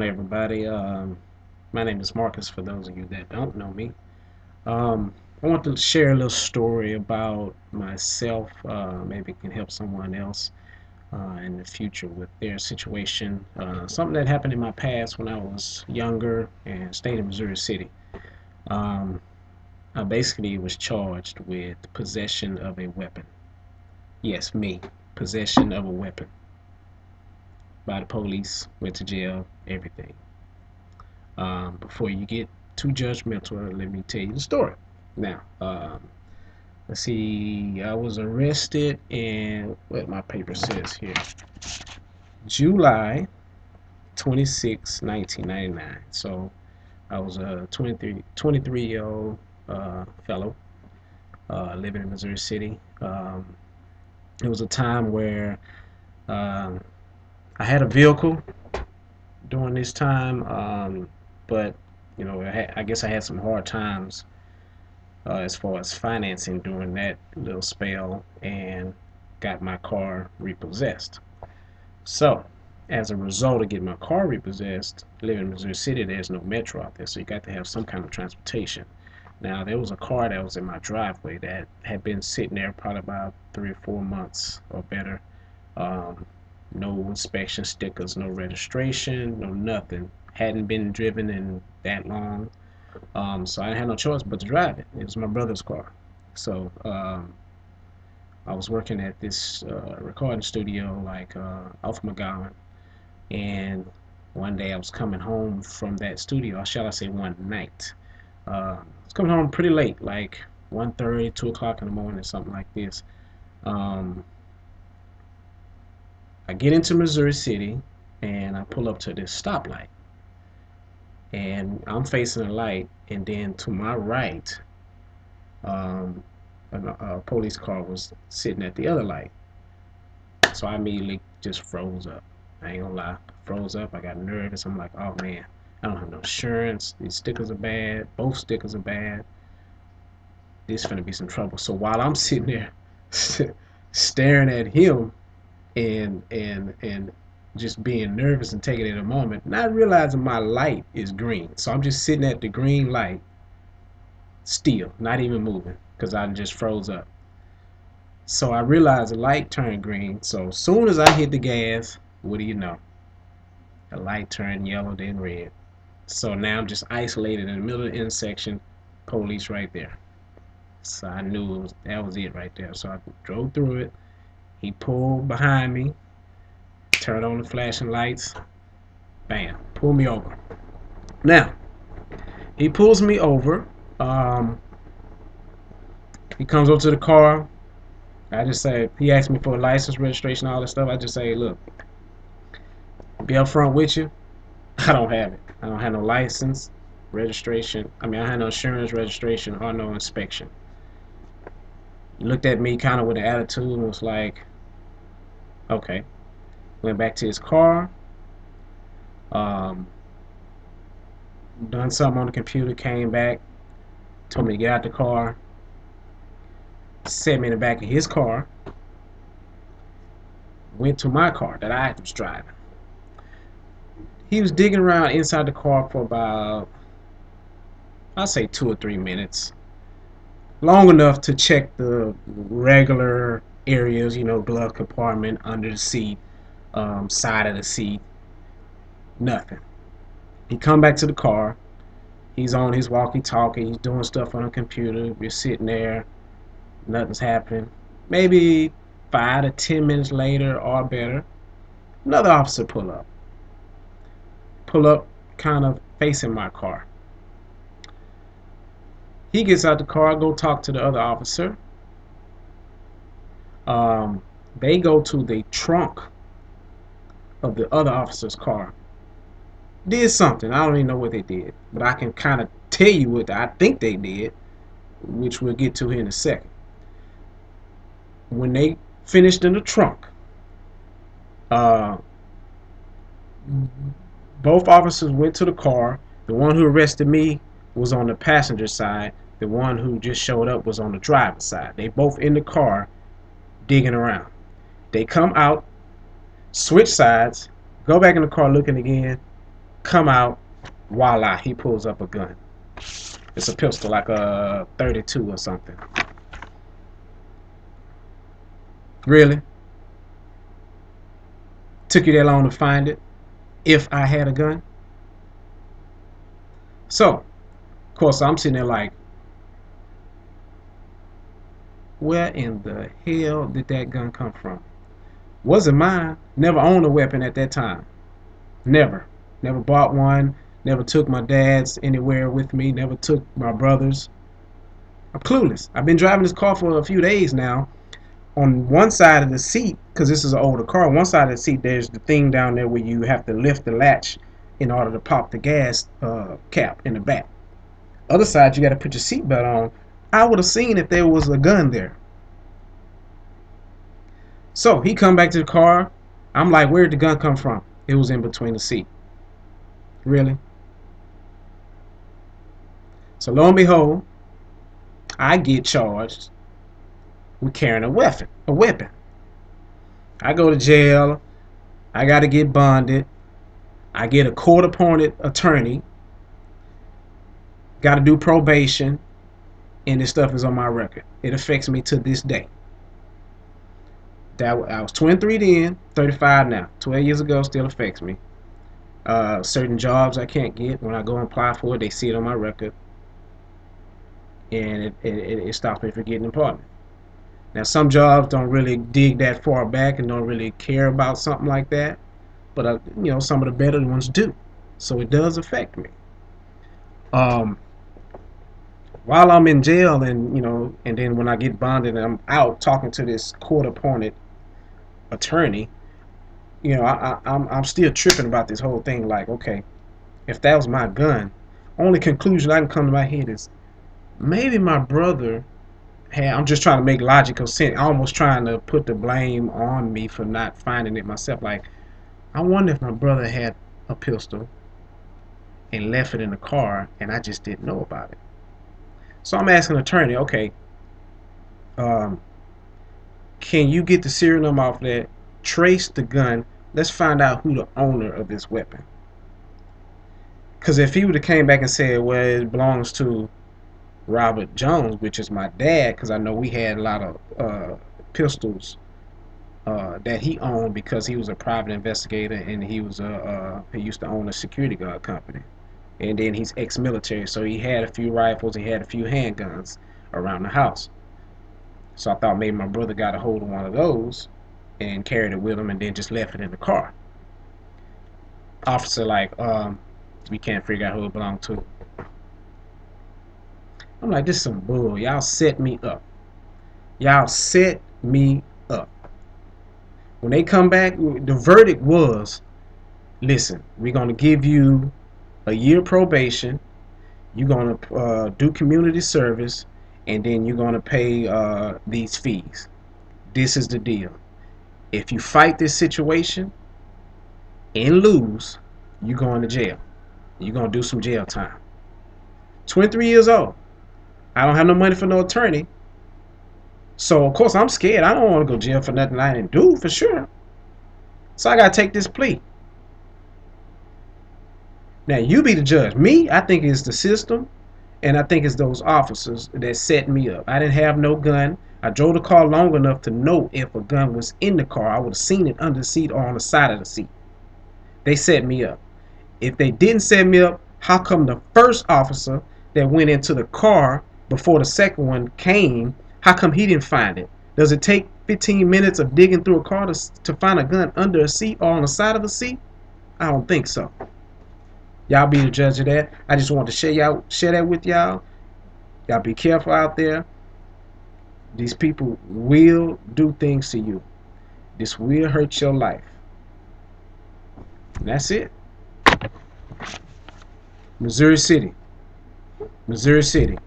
Everybody. My name is Marcus, for those of you that don't know me. I want to share a little story about myself. Maybe it can help someone else in the future with their situation. Something that happened in my past when I was younger and stayed in Missouri City. Um, I basically was charged with possession of a weapon. Yes, me. Possession of a weapon by the police, went to jail, everything. Before you get too judgmental, let me tell you the story. Now, let's see. I was arrested in what my paper says here, July 26, 1999. So I was a 23-year-old fellow living in Missouri City. It was a time where um, I had a vehicle during this time, but I guess I had some hard times as far as financing during that little spell and got my car repossessed. So, as a result of getting my car repossessed, living in Missouri City, there's no metro out there, so you got to have some kind of transportation. Now, there was a car that was in my driveway that had been sitting there probably about 3 or 4 months or better. Um, no inspection stickers, no registration, no nothing. Hadn't been driven in that long. So I had no choice but to drive it. It was my brother's car. So I was working at this recording studio like off McGowan, and one day I was coming home from that studio, or shall I say one night. I was coming home pretty late, like 1:30, 2 o'clock in the morning, something like this. Um, I get into Missouri City, and I pull up to this stoplight, and I'm facing a light, and then to my right, um, a police car was sitting at the other light. So I immediately just froze up. I ain't gonna lie, froze up. I got nervous. I'm like, oh man, I don't have no insurance. These stickers are bad. Both stickers are bad. This finna be some trouble. So while I'm sitting there staring at him and just being nervous and taking it a moment, not realizing my light is green. So I'm just sitting at the green light, still, not even moving, because I just froze up. So I realized the light turned green. So as soon as I hit the gas, what do you know? The light turned yellow, then red. So now I'm just isolated in the middle of the intersection, police right there. So I knew that was it right there. So I drove through it. He pulled behind me, turned on the flashing lights, bam, pulled me over. Now, he pulls me over. Um, he comes over to the car. I just say, he asked me for a license, registration, all that stuff. I just say, look, be upfront with you. I don't have it. I don't have no license, registration. I had no insurance, registration, or no inspection. He looked at me kind of with an attitude and was like, okay. Went back to his car, um, done something on the computer, came back, told me to get out the car, set me in the back of his car, went to my car that I was driving. He was digging around inside the car for about, I'll say 2 or 3 minutes, long enough to check the regular areas, glove compartment, under the seat, side of the seat, nothing. He come back to the car. He's on his walkie-talkie. He's doing stuff on a computer. We're sitting there. Nothing's happening. Maybe 5 to 10 minutes later or better, another officer pull up. Pull up, kind of facing my car. He gets out the car. Go talk to the other officer. Um, they go to the trunk of the other officer's car. Did something. I don't even know what they did, but I can kind of tell you what I think they did, which we'll get to here in a second. When they finished in the trunk, uh, both officers went to the car. The one who arrested me was on the passenger side. The one who just showed up was on the driver's side. They both in the car digging around. They come out, switch sides, go back in the car looking again. Come out, voila, he pulls up a gun. It's a pistol, like a 32 or something. Really? Took you that long to find it? If I had a gun? So, of course, I'm sitting there like, where in the hell did that gun come from? Wasn't mine. Never owned a weapon at that time. Never. Never bought one. Never took my dad's anywhere with me. Never took my brother's. I'm clueless. I've been driving this car for a few days now. On one side of the seat, because this is an older car, on one side of the seat, there's the thing down there where you have to lift the latch in order to pop the gas cap in the back. Other side, you got to put your seatbelt on. I would have seen if there was a gun there. So he come back to the car. I'm like, where'd the gun come from? It was in between the seat. Really? So lo and behold, I get charged with carrying a weapon. A weapon. I go to jail. I got to get bonded. I get a court-appointed attorney. Got to do probation, and this stuff is on my record. It affects me to this day. That I was 23 then, 35 now. 12 years ago, still affects me. Certain jobs I can't get when I go and apply for it, they see it on my record, and it stops me from getting employment. Now, some jobs don't really dig that far back and don't really care about something like that, but some of the better ones do. So it does affect me. Um, while I'm in jail, and then when I get bonded and I'm out talking to this court-appointed attorney, I'm still tripping about this whole thing. Like, okay, if that was my gun, only conclusion I can come to my head is maybe my brother had. I'm just trying to make logical sense. Almost trying to put the blame on me for not finding it myself. Like, I wonder if my brother had a pistol and left it in the car, and I just didn't know about it. So I'm asking the attorney, okay, um, can you get the serial number off that? Trace the gun. Let's find out who the owner of this weapon. Because if he would have came back and said, well, it belongs to Robert Jones, which is my dad, because I know we had a lot of pistols that he owned because he was a private investigator and he used to own a security guard company. And then he's ex-military, so he had a few rifles, he had a few handguns around the house. So I thought maybe my brother got a hold of one of those and carried it with him and then just left it in the car. Officer like, we can't figure out who it belonged to. I'm like, this is some bull. Y'all set me up. Y'all set me up. When they come back, the verdict was, listen, we're going to give you a year probation. You're going to do community service, and then you're going to pay these fees. This is the deal. If you fight this situation and lose, you're going to jail. You're going to do some jail time. 23 years old. I don't have no money for no attorney. So, of course, I'm scared. I don't want to go to jail for nothing I didn't do, for sure. So I got to take this plea. Now, you be the judge. Me, I think it's the system, and I think it's those officers that set me up. I didn't have no gun. I drove the car long enough to know if a gun was in the car. I would have seen it under the seat or on the side of the seat. They set me up. If they didn't set me up, how come the first officer that went into the car before the second one came, how come he didn't find it? Does it take 15 minutes of digging through a car to find a gun under a seat or on the side of a seat? I don't think so. Y'all be the judge of that. I just want to share that with y'all. Y'all be careful out there. These people will do things to you. This will hurt your life. And that's it. Missouri City. Missouri City.